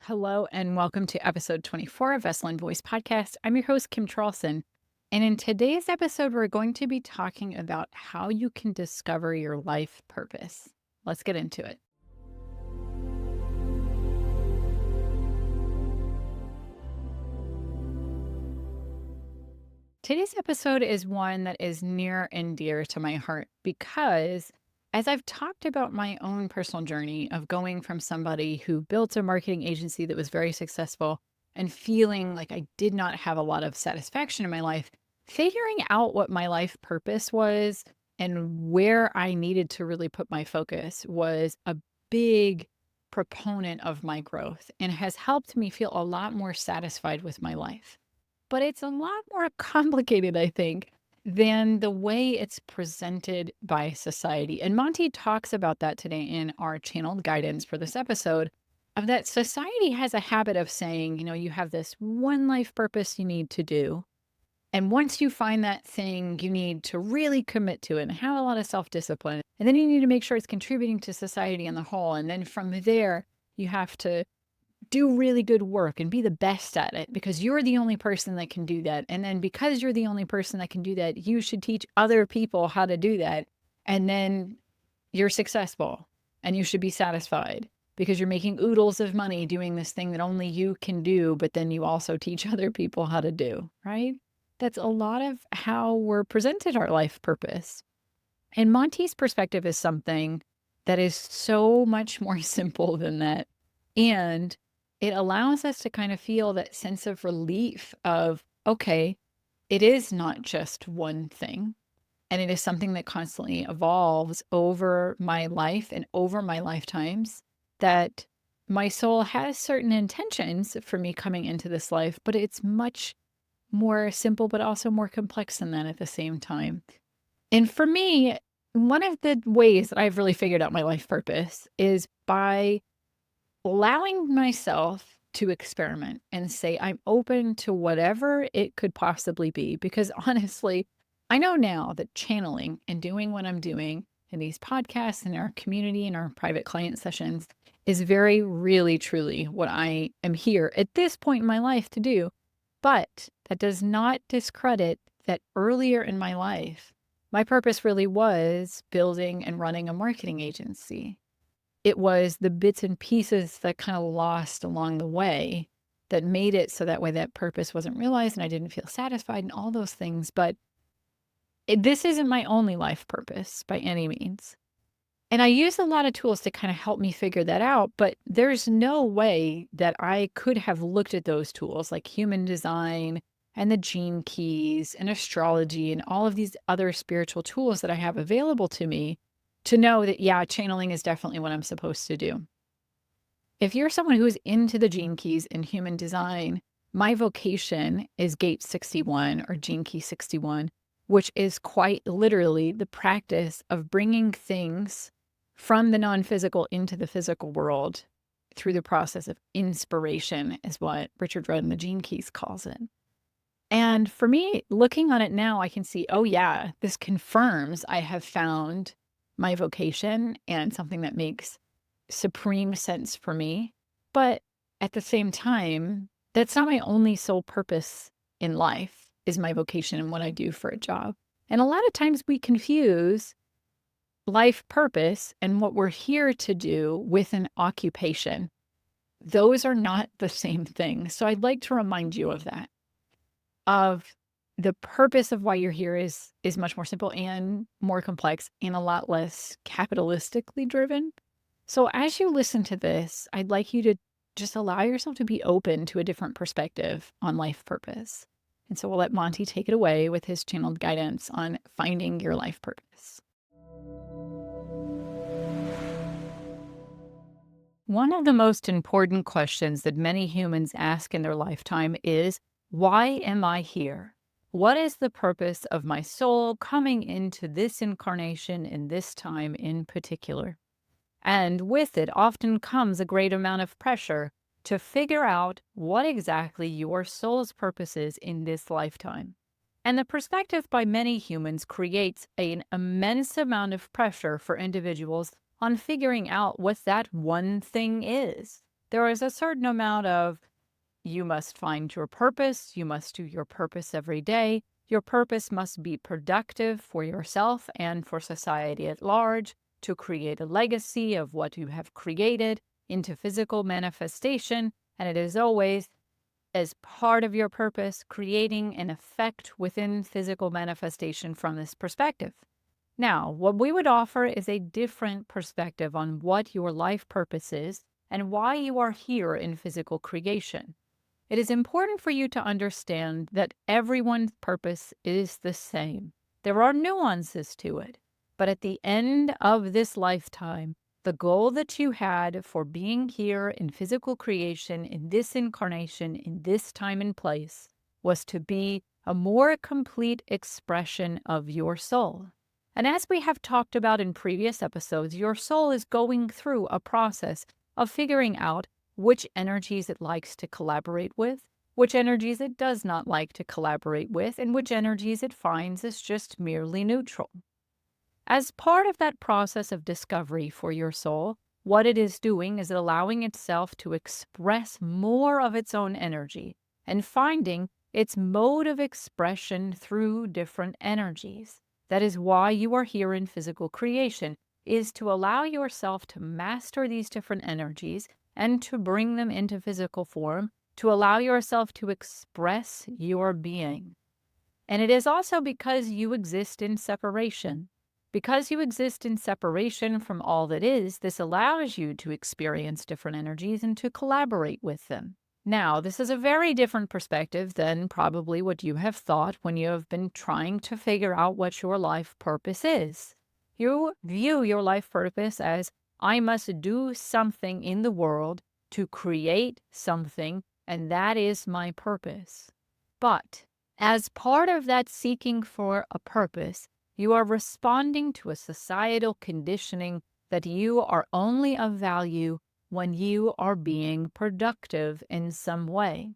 Hello, and welcome to episode 24 of Vessel and Voice podcast. I'm your host, Kim Charlson. And in today's episode, we're going to be talking about how you can discover your life purpose. Let's get into it. Today's episode is one that is near and dear to my heart because as I've talked about my own personal journey of going from somebody who built a marketing agency that was very successful and feeling like I did not have a lot of satisfaction in my life, figuring out what my life purpose was and where I needed to really put my focus was a big proponent of my growth and has helped me feel a lot more satisfied with my life. But it's a lot more complicated, I think, than the way it's presented by society. And Monty talks about that today in our channeled guidance for this episode of that society has a habit of saying, you have this one life purpose you need to do. And once you find that thing, you need to really commit to it and have a lot of self-discipline. And then you need to make sure it's contributing to society in the whole. And then from there, you have to do really good work and be the best at it because you're the only person that can do that. And then because you're the only person that can do that, you should teach other people how to do that. And then you're successful and you should be satisfied because you're making oodles of money doing this thing that only you can do, but then you also teach other people how to do, right? That's a lot of how we're presented our life purpose. And Monty's perspective is something that is so much more simple than that. And it allows us to kind of feel that sense of relief of, okay, it is not just one thing. And it is something that constantly evolves over my life and over my lifetimes, that my soul has certain intentions for me coming into this life, but it's much more simple, but also more complex than that at the same time. And for me, one of the ways that I've really figured out my life purpose is by allowing myself to experiment and say, I'm open to whatever it could possibly be. Because honestly, I know now that channeling and doing what I'm doing in these podcasts and our community and our private client sessions is very, really, truly what I am here at this point in my life to do. But that does not discredit that earlier in my life, my purpose really was building and running a marketing agency. It was the bits and pieces that kind of lost along the way that made it so that way that purpose wasn't realized and I didn't feel satisfied and all those things. But this isn't my only life purpose by any means. And I use a lot of tools to kind of help me figure that out, but there's no way that I could have looked at those tools like human design and the gene keys and astrology and all of these other spiritual tools that I have available to me to know that, yeah, channeling is definitely what I'm supposed to do. If you're someone who's into the gene keys and human design, my vocation is gate 61 or gene key 61, which is quite literally the practice of bringing things from the non-physical into the physical world through the process of inspiration is what Richard Rudd in the Gene Keys calls it. And for me, looking on it now, I can see, oh yeah, this confirms I have found my vocation and something that makes supreme sense for me. But at the same time, that's not my only sole purpose in life is my vocation and what I do for a job. And a lot of times we confuse life purpose and what we're here to do with an occupation. Those are not the same thing. So I'd like to remind you of that, of the purpose of why you're here is much more simple and more complex and a lot less capitalistically driven. So as you listen to this, I'd like you to just allow yourself to be open to a different perspective on life purpose. And so we'll let Monty take it away with his channeled guidance on finding your life purpose. One of the most important questions that many humans ask in their lifetime is, why am I here? What is the purpose of my soul coming into this incarnation in this time in particular? And with it often comes a great amount of pressure to figure out what exactly your soul's purpose is in this lifetime. And the perspective by many humans creates an immense amount of pressure for individuals on figuring out what that one thing is. There is a certain amount of you must find your purpose, you must do your purpose every day. Your purpose must be productive for yourself and for society at large to create a legacy of what you have created into physical manifestation. And it is always as part of your purpose, creating an effect within physical manifestation from this perspective. Now, what we would offer is a different perspective on what your life purpose is and why you are here in physical creation. It is important for you to understand that everyone's purpose is the same. There are nuances to it, but at the end of this lifetime, the goal that you had for being here in physical creation, in this incarnation, in this time and place, was to be a more complete expression of your soul. And as we have talked about in previous episodes, your soul is going through a process of figuring out which energies it likes to collaborate with, which energies it does not like to collaborate with, and which energies it finds as just merely neutral. As part of that process of discovery for your soul, what it is doing is allowing itself to express more of its own energy and finding its mode of expression through different energies. That is why you are here in physical creation, is to allow yourself to master these different energies and to bring them into physical form, to allow yourself to express your being. And it is also because you exist in separation. Because you exist in separation from all that is, this allows you to experience different energies and to collaborate with them. Now, this is a very different perspective than probably what you have thought when you have been trying to figure out what your life purpose is. You view your life purpose as, I must do something in the world to create something, and that is my purpose. But as part of that seeking for a purpose, you are responding to a societal conditioning that you are only of value when you are being productive in some way.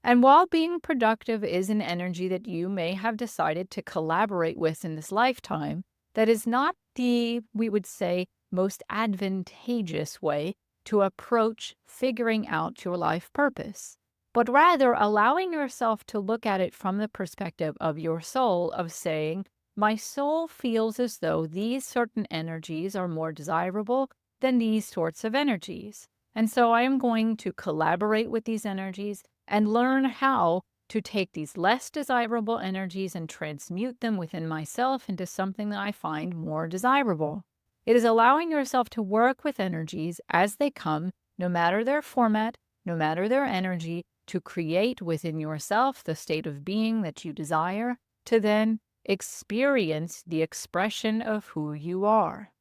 And while being productive is an energy that you may have decided to collaborate with in this lifetime, that is not the, we would say, most advantageous way to approach figuring out your life purpose, but rather allowing yourself to look at it from the perspective of your soul, of saying, my soul feels as though these certain energies are more desirable than these sorts of energies. And so I am going to collaborate with these energies and learn how to take these less desirable energies and transmute them within myself into something that I find more desirable. It is allowing yourself to work with energies as they come, no matter their format, no matter their energy, to create within yourself the state of being that you desire, to then experience the expression of who you are.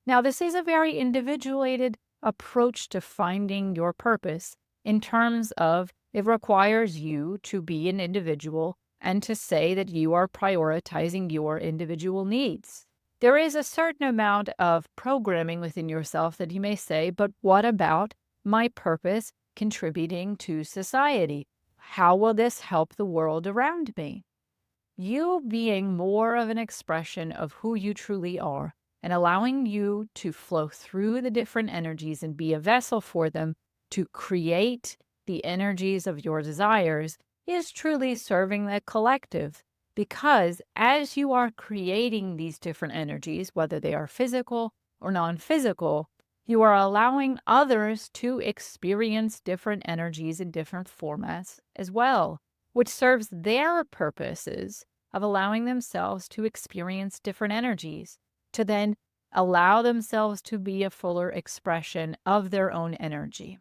Now, this is a very individuated approach to finding your purpose in terms of it requires you to be an individual and to say that you are prioritizing your individual needs. There is a certain amount of programming within yourself that you may say, but what about my purpose contributing to society? How will this help the world around me? You being more of an expression of who you truly are and allowing you to flow through the different energies and be a vessel for them to create the energies of your desires is truly serving the collective. Because as you are creating these different energies, whether they are physical or non-physical, you are allowing others to experience different energies in different formats as well, which serves their purposes of allowing themselves to experience different energies, to then allow themselves to be a fuller expression of their own energy.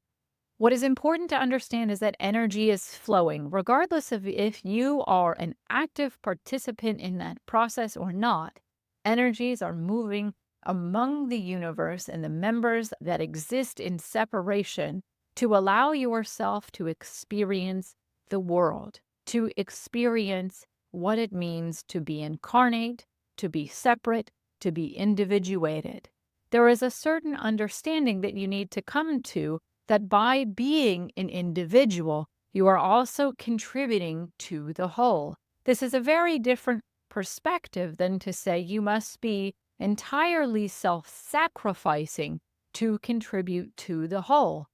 What is important to understand is that energy is flowing, regardless of if you are an active participant in that process or not. Energies are moving among the universe and the members that exist in separation to allow yourself to experience the world, to experience what it means to be incarnate, to be separate, to be individuated. There is a certain understanding that you need to come to that by being an individual, you are also contributing to the whole. This is a very different perspective than to say you must be entirely self-sacrificing to contribute to the whole.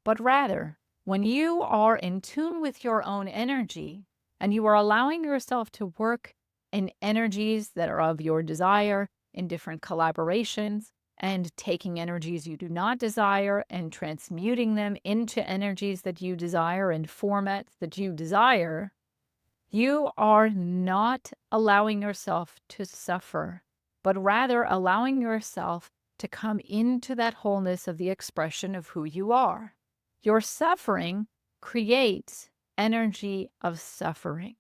but rather, when you are in tune with your own energy and you are allowing yourself to work in energies that are of your desire, in different collaborations, and taking energies you do not desire and transmuting them into energies that you desire and formats that you desire, you are not allowing yourself to suffer, but rather allowing yourself to come into that wholeness of the expression of who you are. Your suffering creates energy of suffering.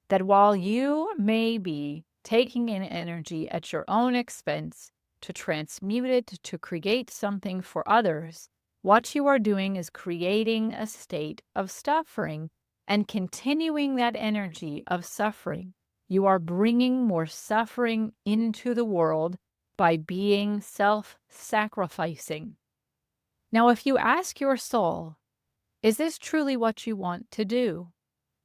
That while you may be taking in energy at your own expense to transmute it to create something for others, what you are doing is creating a state of suffering and continuing that energy of suffering. You are bringing more suffering into the world by being self-sacrificing. Now, if you ask your soul, is this truly what you want to do?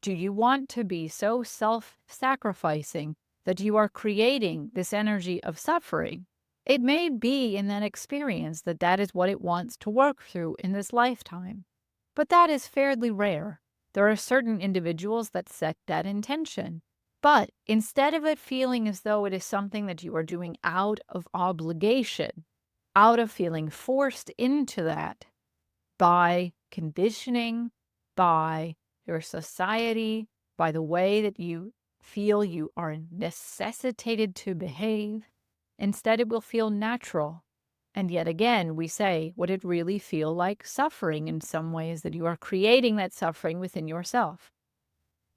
Do you want to be so self-sacrificing that you are creating this energy of suffering? It may be in that experience that that is what it wants to work through in this lifetime, but that is fairly rare. There are certain individuals that set that intention. But instead of it feeling as though it is something that you are doing out of obligation, out of feeling forced into that by conditioning, by your society, by the way that you feel you are necessitated to behave, instead it will feel natural. And yet again, we say, would it really feel like suffering in some ways, that you are creating that suffering within yourself?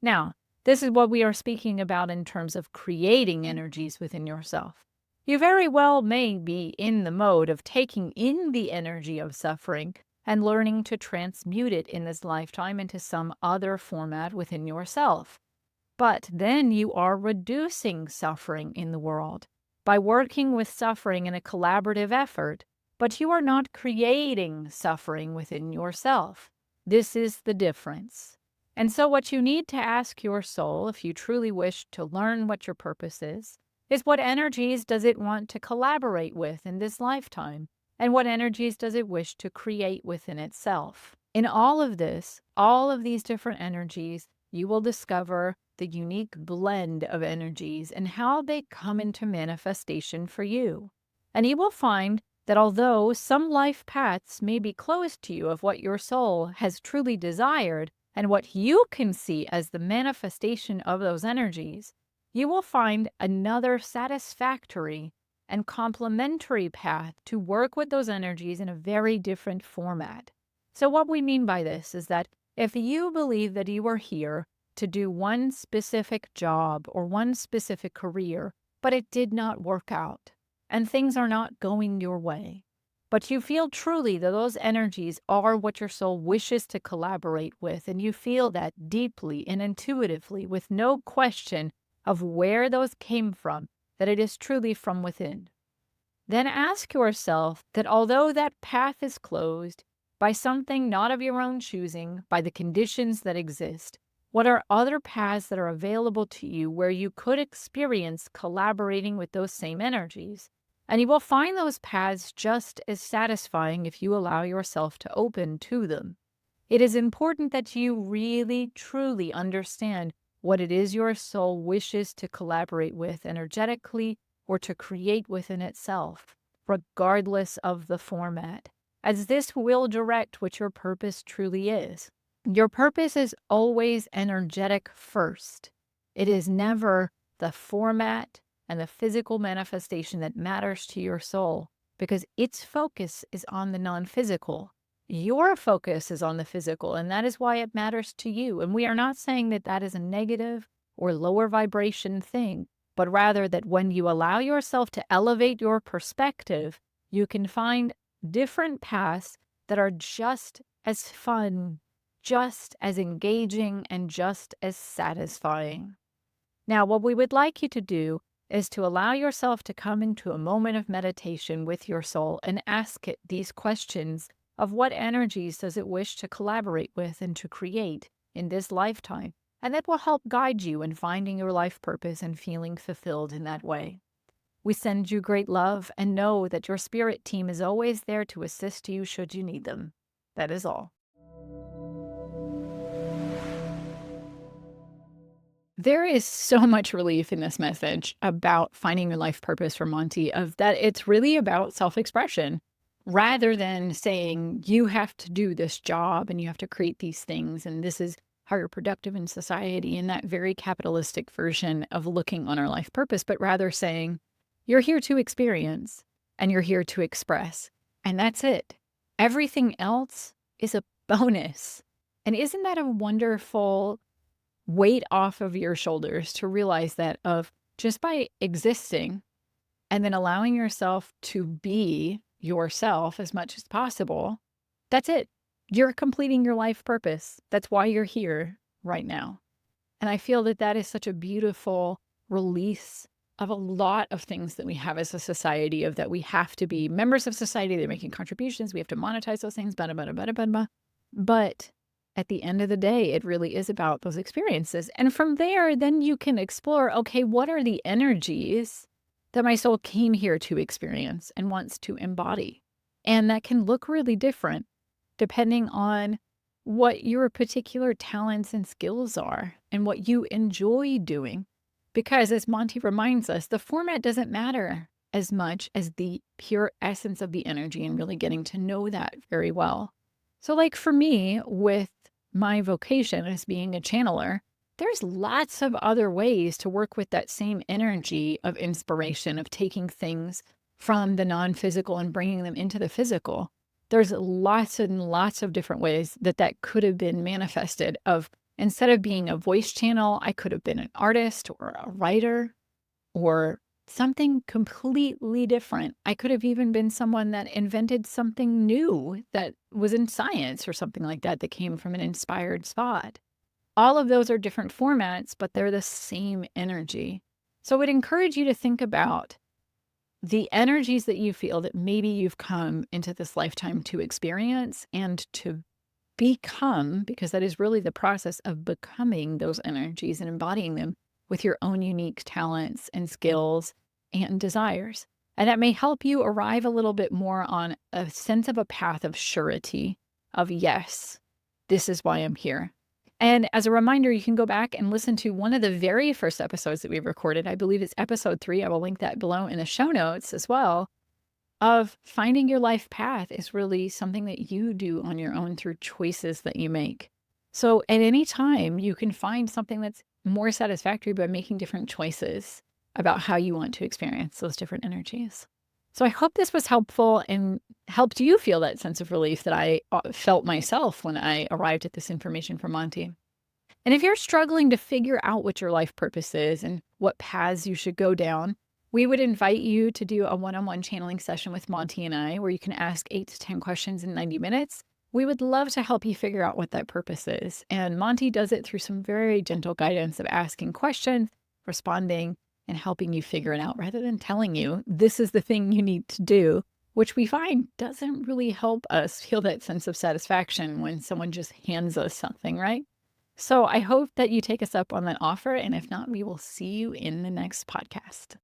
Now, this is what we are speaking about in terms of creating energies within yourself. You very well may be in the mode of taking in the energy of suffering and learning to transmute it in this lifetime into some other format within yourself. But then you are reducing suffering in the world by working with suffering in a collaborative effort, but you are not creating suffering within yourself. This is the difference. And so what you need to ask your soul, if you truly wish to learn what your purpose is what energies does it want to collaborate with in this lifetime? And what energies does it wish to create within itself? In all of this, all of these different energies, you will discover the unique blend of energies and how they come into manifestation for you. And you will find that although some life paths may be closed to you of what your soul has truly desired and what you can see as the manifestation of those energies, you will find another satisfactory and complementary path to work with those energies in a very different format. So what we mean by this is that if you believe that you are here to do one specific job or one specific career, but it did not work out and things are not going your way, but you feel truly that those energies are what your soul wishes to collaborate with, and you feel that deeply and intuitively with no question of where those came from, that it is truly from within. Then ask yourself that although that path is closed by something not of your own choosing, by the conditions that exist, what are other paths that are available to you where you could experience collaborating with those same energies? And you will find those paths just as satisfying if you allow yourself to open to them. It is important that you really, truly understand what it is your soul wishes to collaborate with energetically or to create within itself, regardless of the format, as this will direct what your purpose truly is. Your purpose is always energetic first. It is never the format and the physical manifestation that matters to your soul, because its focus is on the non-physical. Your focus is on the physical, and that is why it matters to you. And we are not saying that that is a negative or lower vibration thing, but rather that when you allow yourself to elevate your perspective, you can find different paths that are just as fun, just as engaging, and just as satisfying. Now, what we would like you to do is to allow yourself to come into a moment of meditation with your soul and ask it these questions of what energies does it wish to collaborate with and to create in this lifetime. And that will help guide you in finding your life purpose and feeling fulfilled in that way. We send you great love and know that your spirit team is always there to assist you should you need them. That is all. There is so much relief in this message about finding your life purpose for Monty, of that it's really about self-expression rather than saying you have to do this job and you have to create these things and this is how you're productive in society, in that very capitalistic version of looking on our life purpose, but rather saying you're here to experience and you're here to express. And that's it. Everything else is a bonus. And isn't that a wonderful weight off of your shoulders to realize that of just by existing and then allowing yourself to be yourself as much as possible, that's it. You're completing your life purpose. That's why you're here right now. And I feel that that is such a beautiful release of a lot of things that we have as a society, of that we have to be members of society. They're making contributions. We have to monetize those things. Blah, blah, blah, blah, blah, blah. But at the end of the day, it really is about those experiences. And from there, then you can explore, okay, what are the energies that my soul came here to experience and wants to embody? And that can look really different depending on what your particular talents and skills are and what you enjoy doing. Because as Monty reminds us, the format doesn't matter as much as the pure essence of the energy and really getting to know that very well. So like for me, with my vocation as being a channeler, there's lots of other ways to work with that same energy of inspiration, of taking things from the non-physical and bringing them into the physical. There's lots and lots of different ways that that could have been manifested. Of instead of being a voice channel, I could have been an artist or a writer or something completely different. I could have even been someone that invented something new that was in science or something like that, that came from an inspired spot. All of those are different formats, but they're the same energy. So I would encourage you to think about the energies that you feel that maybe you've come into this lifetime to experience and to become, because that is really the process of becoming those energies and embodying them with your own unique talents and skills and desires. And that may help you arrive a little bit more on a sense of a path of surety of, yes, this is why I'm here. And as a reminder, you can go back and listen to one of the very first episodes that we recorded. I believe it's episode 3. I will link that below in the show notes as well. Of finding your life path is really something that you do on your own through choices that you make. So at any time, you can find something that's more satisfactory by making different choices about how you want to experience those different energies. So I hope this was helpful and helped you feel that sense of relief that I felt myself when I arrived at this information from Monty. And if you're struggling to figure out what your life purpose is and what paths you should go down, we would invite you to do a one-on-one channeling session with Monty and I, where you can ask 8 to 10 questions in 90 minutes. We would love to help you figure out what that purpose is. And Monty does it through some very gentle guidance of asking questions, responding, and helping you figure it out rather than telling you this is the thing you need to do, which we find doesn't really help us feel that sense of satisfaction when someone just hands us something, right? So I hope that you take us up on that offer. And if not, we will see you in the next podcast.